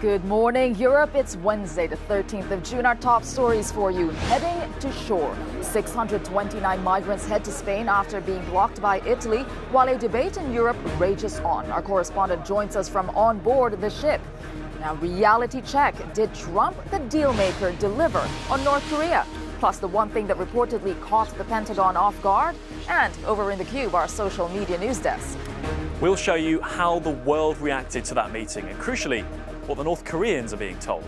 Good morning, Europe. It's Wednesday, the 13th of June. Our top stories for you. Heading to shore. 629 migrants head to Spain after being blocked by Italy, while a debate in Europe rages on. Our correspondent joins us from on board the ship. Now, reality check. Did Trump, the deal maker, deliver on North Korea? Plus, the one thing that reportedly caught the Pentagon off guard. And over in the Cube, our social media news desk. We'll show you how the world reacted to that meeting and, crucially, what the North Koreans are being told.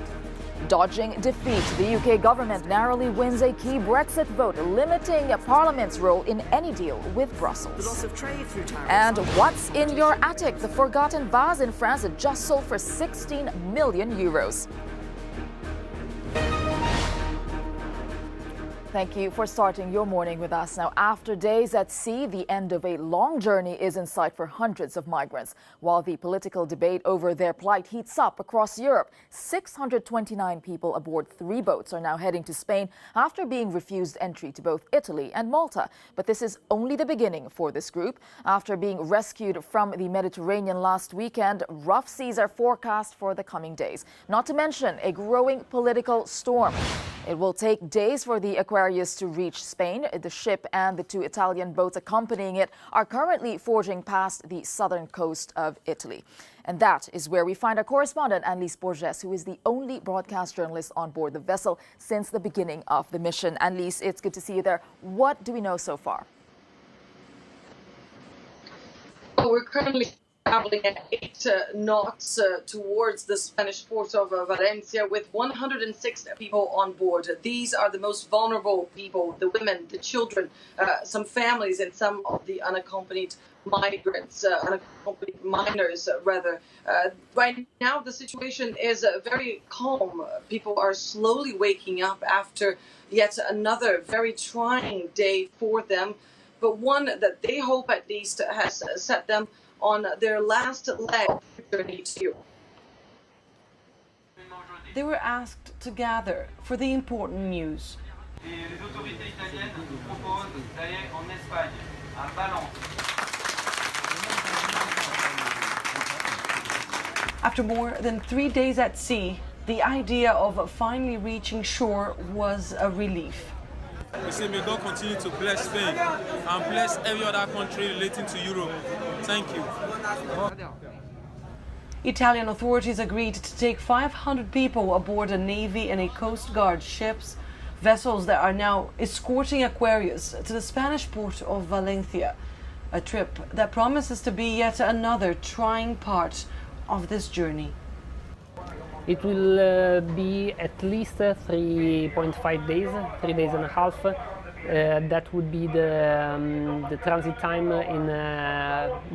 Dodging defeat, the UK government narrowly wins a key Brexit vote, limiting Parliament's role in any deal with Brussels. The loss of trade through tariffs. And what's in your attic? The forgotten vase in France that just sold for 16 million euros. Thank you for starting your morning with us. Now, after days at sea, the end of a long journey is in sight for hundreds of migrants. While the political debate over their plight heats up across Europe, 629 people aboard 3 boats are now heading to Spain after being refused entry to both Italy and Malta. But this is only the beginning for this group. After being rescued from the Mediterranean last weekend, rough seas are forecast for the coming days. Not to mention a growing political storm. It will take days for the Aquarius to reach Spain. The ship and the 2 Italian boats accompanying it are currently forging past the southern coast of Italy. And that is where we find our correspondent, Annelise Borges, who is the only broadcast journalist on board the vessel since the beginning of the mission. Annelise, it's good to see you there. What do we know so far? Well, we're currently traveling at 8 knots towards the Spanish port of Valencia with 106 people on board. These are the most vulnerable people, the women, the children, some families and some of the unaccompanied migrants, unaccompanied minors, rather. Right now, the situation is very calm. People are slowly waking up after yet another very trying day for them, but one that they hope at least has set them on their last leg journey to Europe. They were asked to gather for the important news. After more than 3 days at sea, the idea of finally reaching shore was a relief. We say may God continue to bless Spain and bless every other country relating to Europe. Thank you. Italian authorities agreed to take 500 people aboard a Navy and a Coast Guard ships, vessels that are now escorting Aquarius to the Spanish port of Valencia, a trip that promises to be yet another trying part of this journey. It will be at least 3.5 days, 3 days and a half. That would be the transit time in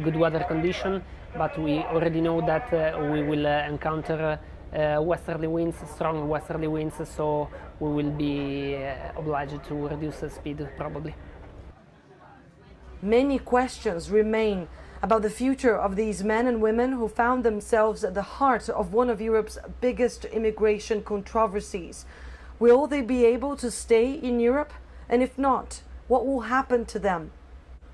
good weather condition, but we already know that we will encounter westerly winds, strong westerly winds, so we will be obliged to reduce the speed probably. Many questions remain about the future of these men and women who found themselves at the heart of one of Europe's biggest immigration controversies. Will they be able to stay in Europe? And if not, what will happen to them?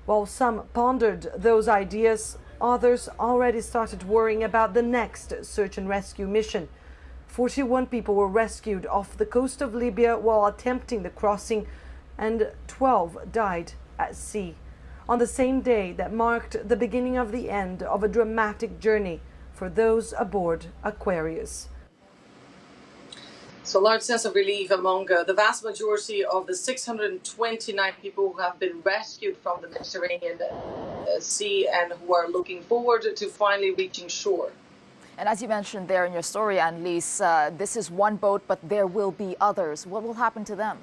While some pondered those ideas, others already started worrying about the next search and rescue mission. 41 people were rescued off the coast of Libya while attempting the crossing, and 12 died at sea, on the same day that marked the beginning of the end of a dramatic journey for those aboard Aquarius. So, large sense of relief among the vast majority of the 629 people who have been rescued from the Mediterranean Sea and who are looking forward to finally reaching shore. And as you mentioned there in your story, Annelise, this is one boat, but there will be others. What will happen to them?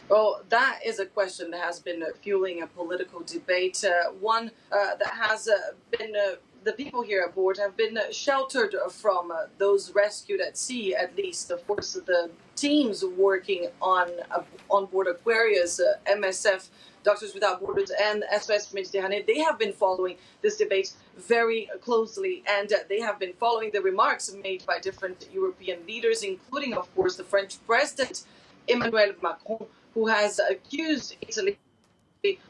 Well, that is a question that has been fueling a political debate, one that has been the people here aboard have been sheltered from those rescued at sea, at least. Of course, the teams working on board Aquarius, MSF, Doctors Without Borders, and SOS Méditerranée, they have been following this debate very closely, and they have been following the remarks made by different European leaders, including, of course, the French President Emmanuel Macron, who has accused Italy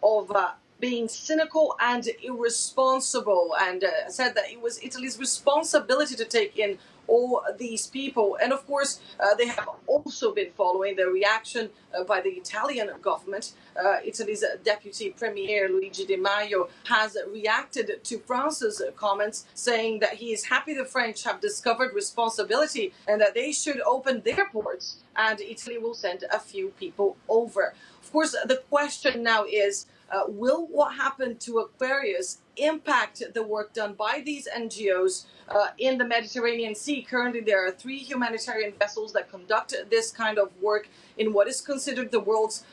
of being cynical and irresponsible, and said that it was Italy's responsibility to take in all these people. And of course, they have also been following the reaction by the Italian government. Italy's Deputy Premier Luigi Di Maio has reacted to France's comments, saying that he is happy the French have discovered responsibility and that they should open their ports, and Italy will send a few people over. Of course, the question now is, will what happened to Aquarius impact the work done by these NGOs in the Mediterranean Sea? Currently, there are 3 humanitarian vessels that conduct this kind of work in what is considered the world's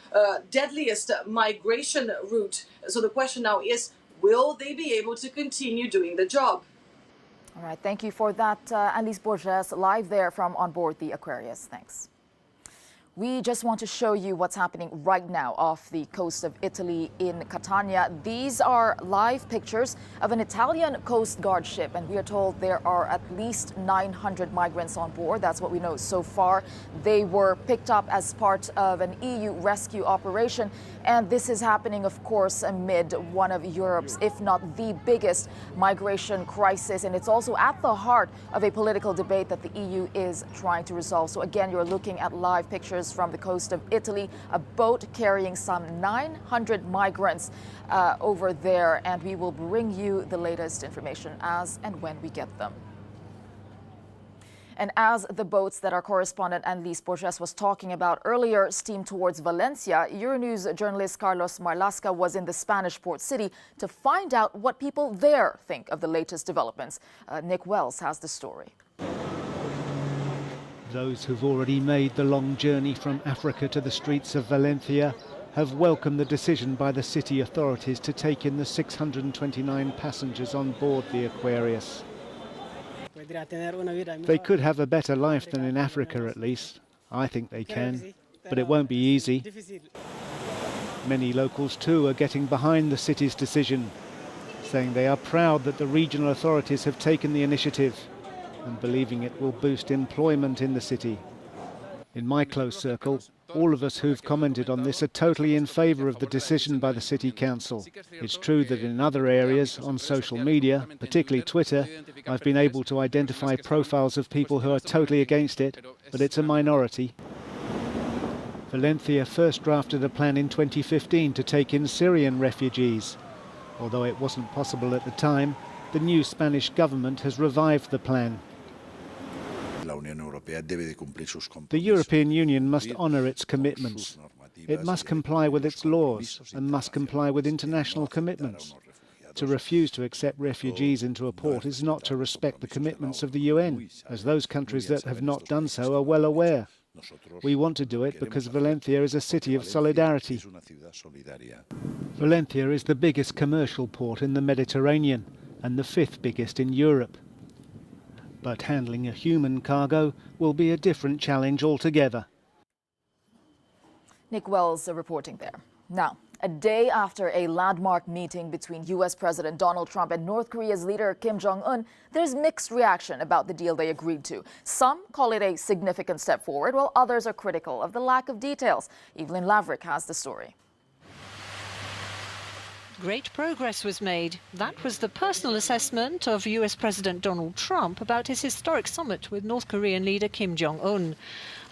deadliest migration route. So the question now is, will they be able to continue doing the job? All right, thank you for that, Annelise Borges, live there from on board the Aquarius. Thanks. We just want to show you what's happening right now off the coast of Italy in Catania. These are live pictures of an Italian Coast Guard ship, and we are told there are at least 900 migrants on board. That's what we know so far. They were picked up as part of an EU rescue operation, and this is happening, of course, amid one of Europe's, if not the biggest, migration crisis. And it's also at the heart of a political debate that the EU is trying to resolve. So again, you're looking at live pictures from the coast of Italy, a boat carrying some 900 migrants over there, and we will bring you the latest information as and when we get them. And as the boats that our correspondent Annelise Borges was talking about earlier steam towards Valencia, Euronews journalist Carlos Marlasca was in the Spanish port city to find out what people there think of the latest developments. Nick Wells has the story. Those who've already made the long journey from Africa to the streets of Valencia have welcomed the decision by the city authorities to take in the 629 passengers on board the Aquarius. They could have a better life than in Africa, at least. I think they can, but it won't be easy. Many locals too are getting behind the city's decision, saying they are proud that the regional authorities have taken the initiative and believing it will boost employment in the city. In my close circle, all of us who've commented on this are totally in favour of the decision by the City Council. It's true that in other areas, on social media, particularly Twitter, I've been able to identify profiles of people who are totally against it, but it's a minority. Valencia first drafted a plan in 2015 to take in Syrian refugees. Although it wasn't possible at the time, the new Spanish government has revived the plan. The European Union must honour its commitments. It must comply with its laws and must comply with international commitments. To refuse to accept refugees into a port is not to respect the commitments of the UN, as those countries that have not done so are well aware. We want to do it because Valencia is a city of solidarity. Valencia is the biggest commercial port in the Mediterranean and the 5th biggest in Europe. But handling a human cargo will be a different challenge altogether. Nick Wells reporting there. Now, a day after a landmark meeting between U.S. President Donald Trump and North Korea's leader Kim Jong-un, there's mixed reaction about the deal they agreed to. Some call it a significant step forward, while others are critical of the lack of details. Evelyn Laverick has the story. Great progress was made. That was the personal assessment of US President Donald Trump about his historic summit with North Korean leader Kim Jong-un.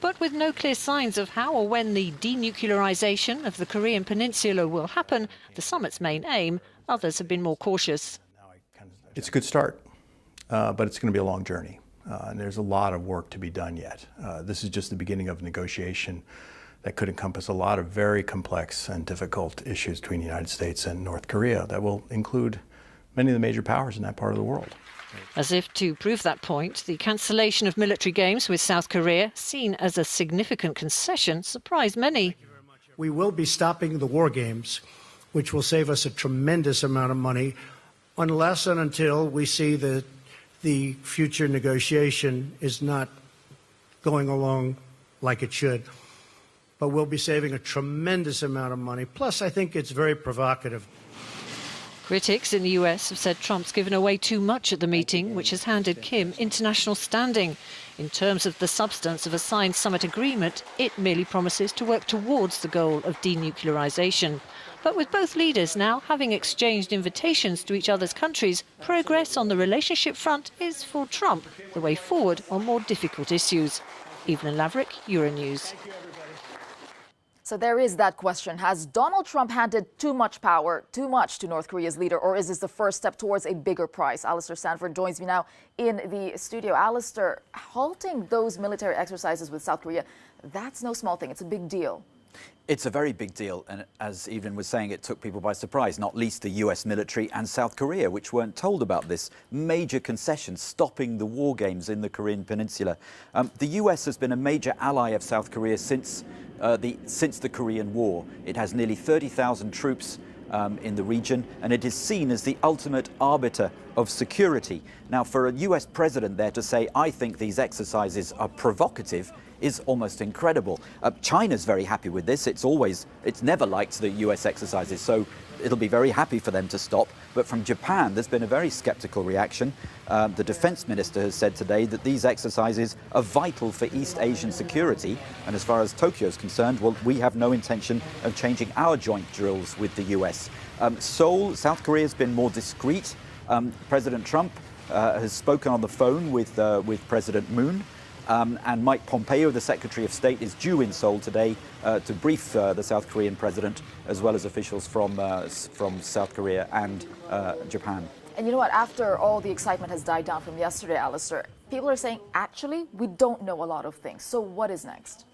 But with no clear signs of how or when the denuclearization of the Korean peninsula will happen, the summit's main aim, others have been more cautious. It's a good start, but it's going to be a long journey. And there's a lot of work to be done yet. This is just the beginning of negotiation that could encompass a lot of very complex and difficult issues between the United States and North Korea that will include many of the major powers in that part of the world. As if to prove that point, the cancellation of military games with South Korea, seen as a significant concession, surprised many. We will be stopping the war games, which will save us a tremendous amount of money, unless and until we see that the future negotiation is not going along like it should. But we'll be saving a tremendous amount of money. Plus, I think it's very provocative. Critics in the US have said Trump's given away too much at the meeting, which has handed Kim international standing. In terms of the substance of a signed summit agreement, it merely promises to work towards the goal of denuclearization. But with both leaders now having exchanged invitations to each other's countries, progress on the relationship front is, for Trump, the way forward on more difficult issues. Evelyn Laverick, Euronews. So there is that question. Has Donald Trump handed too much power, too much to North Korea's leader, or is this the first step towards a bigger prize? Alistair Sanford joins me now in the studio. Alistair, halting those military exercises with South Korea, that's no small thing. It's a big deal. It's a very big deal, and as Evelyn was saying, it took people by surprise, not least the US military and South Korea, which weren't told about this major concession stopping the war games in the Korean Peninsula. The US has been a major ally of South Korea since the Korean War. It has nearly 30,000 troops in the region, and it is seen as the ultimate arbiter of security. Now, for a US president there to say, I think these exercises are provocative, is almost incredible. China's very happy with this. It's never liked the US exercises, so it'll be very happy for them to stop. But from Japan, there's been a very skeptical reaction. The defense minister has said today that these exercises are vital for East Asian security. And as far as Tokyo is concerned, well, we have no intention of changing our joint drills with the US. Seoul, South Korea has been more discreet. President Trump has spoken on the phone with President Moon. And Mike Pompeo, the Secretary of State, is due in Seoul today to brief the South Korean president, as well as officials from South Korea and Japan. And you know what? After all the excitement has died down from yesterday, Alistair, people are saying, actually, we don't know a lot of things. So what is next?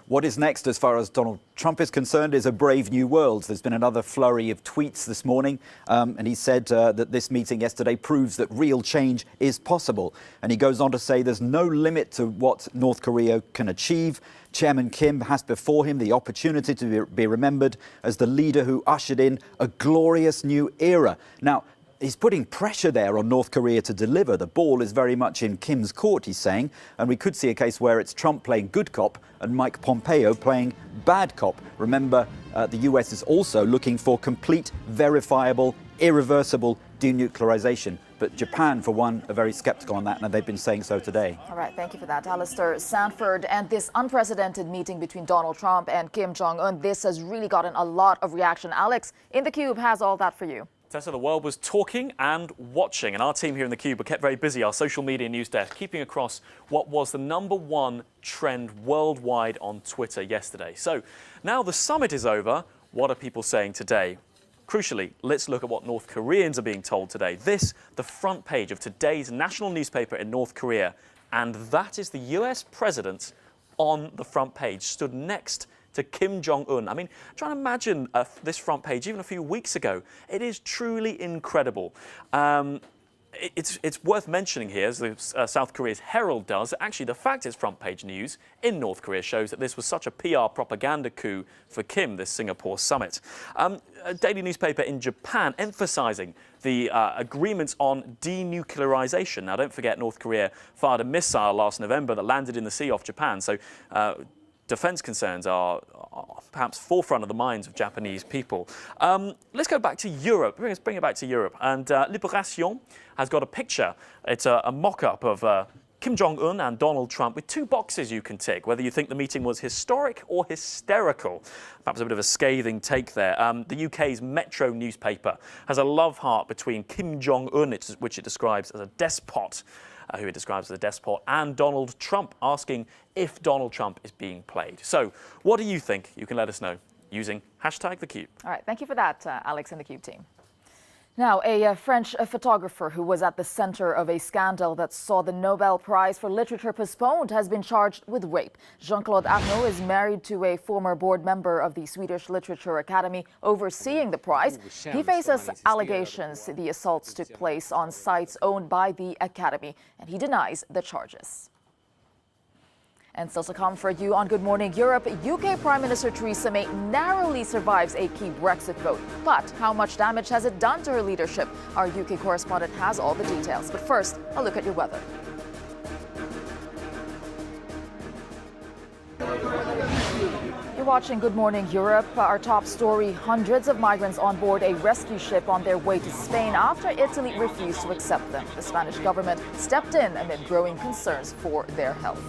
What is next, as far as Donald Trump is concerned, is a brave new world. There's been another flurry of tweets this morning, and he said that this meeting yesterday proves that real change is possible. And he goes on to say there's no limit to what North Korea can achieve. Chairman Kim has before him the opportunity to be remembered as the leader who ushered in a glorious new era. Now, he's putting pressure there on North Korea to deliver. The ball is very much in Kim's court, he's saying, and we could see a case where it's Trump playing good cop and Mike Pompeo playing bad cop. Remember, the US is also looking for complete, verifiable, irreversible denuclearization. But Japan, for one, are very skeptical on that, and they've been saying so today. All right, thank you for that, Alistair Sanford. And this unprecedented meeting between Donald Trump and Kim Jong-un, this has really gotten a lot of reaction. Alex, in the Cube, has all that for you. Tessa, the world was talking and watching, and our team here in the Cube were kept very busy, our social media news desk, keeping across what was the #1 trend worldwide on Twitter yesterday. So now the summit is over. What are people saying today? Crucially, let's look at what North Koreans are being told today. This, the front page of today's national newspaper in North Korea, and that is the US president on the front page, stood next to Kim Jong-un. I mean, try and imagine this front page even a few weeks ago. It is truly incredible. It's worth mentioning here, as the South Korea's Herald does, actually the fact it's front page news in North Korea shows that this was such a PR propaganda coup for Kim, this Singapore summit. A daily newspaper in Japan emphasizing the agreements on denuclearization. Now, don't forget, North Korea fired a missile last November that landed in the sea off Japan. So defense concerns are perhaps forefront of the minds of Japanese people. Let's go back to Europe. Let's bring it back to Europe. And Libération has got a picture. It's a mock-up of Kim Jong-un and Donald Trump with 2 boxes you can tick, whether you think the meeting was historic or hysterical. Perhaps a bit of a scathing take there. The UK's Metro newspaper has a love heart between Kim Jong-un, which it describes as a despot, who it describes as a despot, and Donald Trump, asking if Donald Trump is being played. So what do you think? You can let us know using #TheCube. All right, thank you for that, Alex and the Cube team. Now, a French photographer who was at the center of a scandal that saw the Nobel Prize for Literature postponed has been charged with rape. Jean-Claude Arnault is married to a former board member of the Swedish Literature Academy overseeing the prize. He faces allegations the assaults took place on sites owned by the Academy, and he denies the charges. And still to come for you on Good Morning Europe, UK Prime Minister Theresa May narrowly survives a key Brexit vote. But how much damage has it done to her leadership? Our UK correspondent has all the details. But first, a look at your weather. You're watching Good Morning Europe. Our top story, hundreds of migrants on board a rescue ship on their way to Spain after Italy refused to accept them. The Spanish government stepped in amid growing concerns for their health.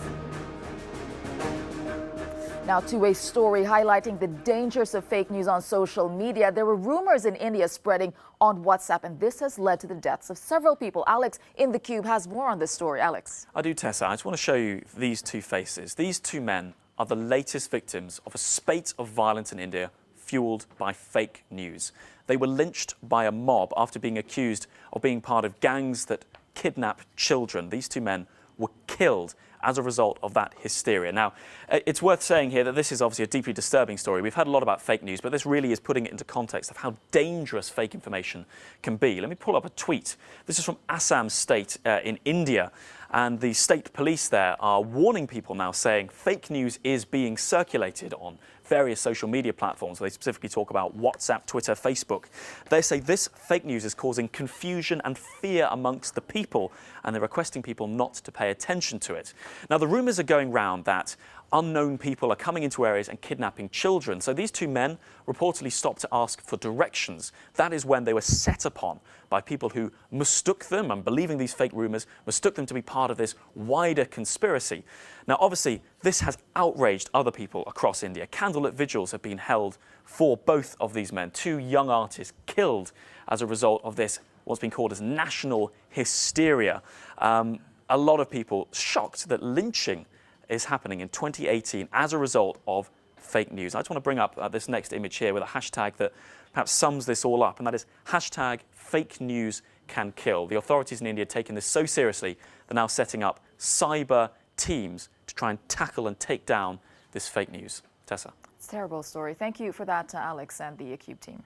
Now to a story highlighting the dangers of fake news on social media. There were rumors in India spreading on WhatsApp, and this has led to the deaths of several people. Alex in the Cube has more on this story. Alex. I do, Tessa. I just want to show you these two faces. These two men are the latest victims of a spate of violence in India fueled by fake news. They were lynched by a mob after being accused of being part of gangs that kidnap children. These two men were killed as a result of that hysteria. Now, it's worth saying here that this is obviously a deeply disturbing story. We've heard a lot about fake news, but this really is putting it into context of how dangerous fake information can be. Let me pull up a tweet. This is from Assam State in India, and the state police there are warning people now, saying fake news is being circulated on various social media platforms. They specifically talk about WhatsApp, Twitter, Facebook. They say this fake news is causing confusion and fear amongst the people, and they're requesting people not to pay attention to it. Now, the rumours are going round that unknown people are coming into areas and kidnapping children. So these two men reportedly stopped to ask for directions. That is when they were set upon by people who mistook them, and believing these fake rumours, mistook them to be part of this wider conspiracy. Now, obviously, this has outraged other people across India. Candlelit vigils have been held for both of these men, two young artists killed as a result of this, what's been called as national hysteria. A lot of people shocked that lynching is happening in 2018 as a result of fake news. I just want to bring up this next image here with a hashtag that perhaps sums this all up, and that is hashtag fake news can kill. The authorities in India are taking this so seriously, they're now setting up cyber teams to try and tackle and take down this fake news. Tessa. It's a terrible story. Thank you for that, Alex and the Cube team.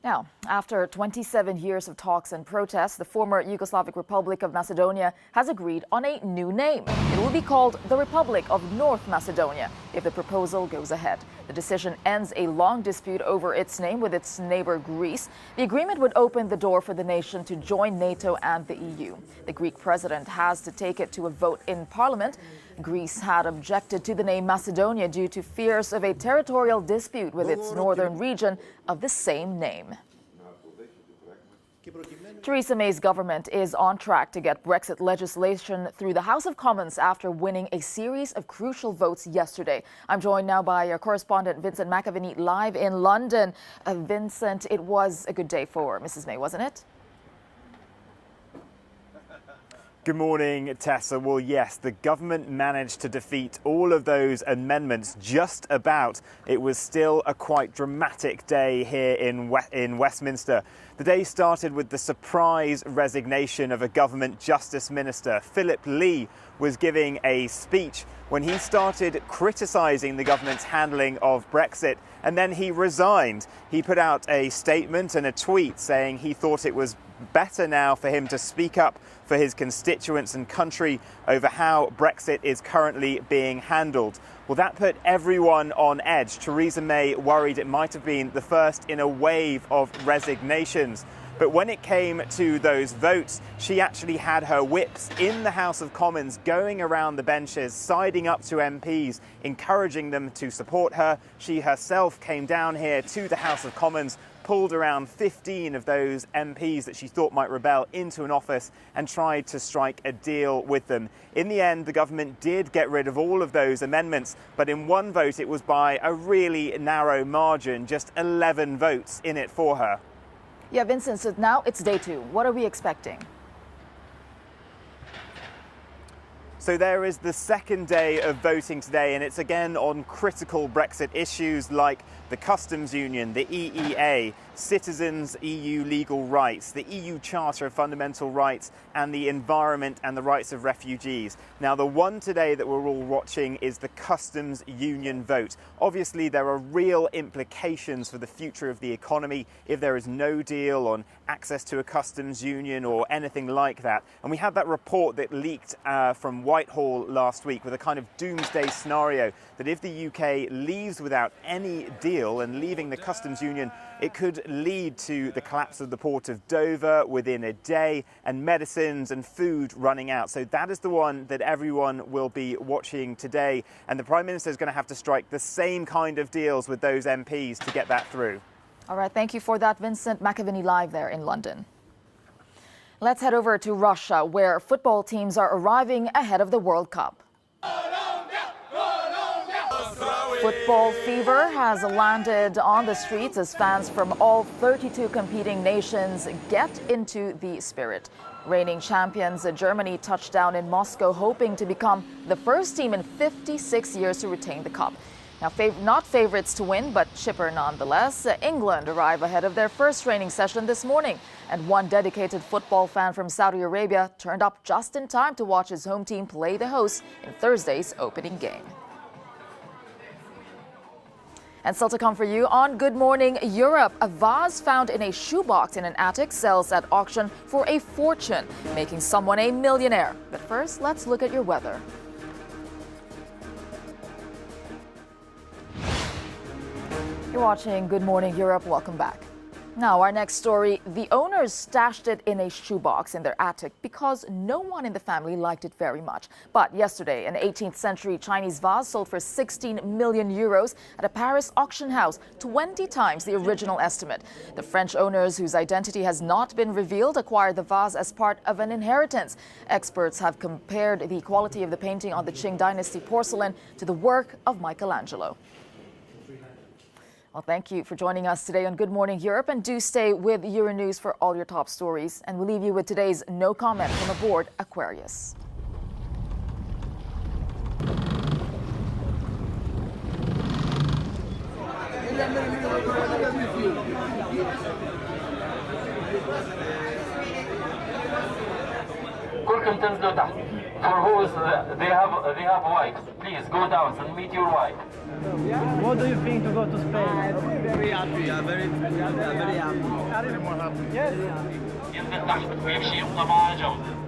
Now, after 27 years of talks and protests, the former Yugoslavic Republic of Macedonia has agreed on a new name. It will be called the Republic of North Macedonia if the proposal goes ahead. The decision ends a long dispute over its name with its neighbor Greece. The agreement would open the door for the nation to join NATO and the EU. The Greek president has to take it to a vote in parliament. Greece had objected to the name Macedonia due to fears of a territorial dispute with its northern region of the same name. Theresa May's government is on track to get Brexit legislation through the House of Commons after winning a series of crucial votes yesterday. I'm joined now by our correspondent Vincent McAveney live in London. Vincent, it was a good day for Mrs. May, wasn't it? Good morning, Tessa. Well, yes, the government managed to defeat all of those amendments just about. It was still a quite dramatic day here in Westminster. The day started with the surprise resignation of a government justice minister. Philip Lee was giving a speech when he started criticising the government's handling of Brexit, and then he resigned. He put out a statement and a tweet saying he thought it was better now for him to speak up for his constituents and country over how Brexit is currently being handled. Well, that put everyone on edge. Theresa May worried it might have been the first in a wave of resignations. But when it came to those votes, she actually had her whips in the House of Commons going around the benches, siding up to MPs, encouraging them to support her. She herself came down here to the House of Commons, pulled around 15 of those MPs that she thought might rebel into an office and tried to strike a deal with them. In the end, the government did get rid of all of those amendments, but in one vote it was by a really narrow margin, just 11 votes in it for her. Yeah, Vincent, so now it's day two. What are we expecting? So there is the second day of voting today, and it's again on critical Brexit issues like the customs union, the EEA, citizens' EU legal rights, the EU Charter of Fundamental Rights, and the environment and the rights of refugees. Now, the one today that we're all watching is the customs union vote. Obviously, there are real implications for the future of the economy if there is no deal on access to a customs union or anything like that. And we had that report that leaked from Whitehall last week with a kind of doomsday scenario that if the UK leaves without any deal and leaving the customs union, it could lead to the collapse of the port of Dover within a day and medicines and food running out. So that is the one that everyone will be watching today. And the Prime Minister is going to have to strike the same kind of deals with those MPs to get that through. All right, thank you for that, Vincent McAviney, live there in London. Let's head over to Russia, where football teams are arriving ahead of the World Cup. Football fever has landed on the streets as fans from all 32 competing nations get into the spirit. Reigning champions Germany touched down in Moscow, hoping to become the first team in 56 years to retain the cup. Now, not favorites to win, but chipper nonetheless. England arrive ahead of their first training session this morning. And one dedicated football fan from Saudi Arabia turned up just in time to watch his home team play the hosts in Thursday's opening game. And still to come for you on Good Morning Europe, a vase found in a shoebox in an attic sells at auction for a fortune, making someone a millionaire. But first, let's look at your weather. You're watching Good Morning Europe. Welcome back. Now, our next story, the owners stashed it in a shoebox in their attic because no one in the family liked it very much. But yesterday, an 18th century Chinese vase sold for 16 million euros at a Paris auction house, 20 times the original estimate. The French owners, whose identity has not been revealed, acquired the vase as part of an inheritance. Experts have compared the quality of the painting on the Qing Dynasty porcelain to the work of Michelangelo. Well, thank you for joining us today on Good Morning Europe, and do stay with Euronews for all your top stories. And we'll leave you with today's no comment from aboard Aquarius. كلكم تنزلوا تحت. For whose they have wives. Please go down and meet your wife. What do you think to go to Spain? I'm very happy. I'm very happy. Yes. ينزل تحت ويمشي يلا مع جو.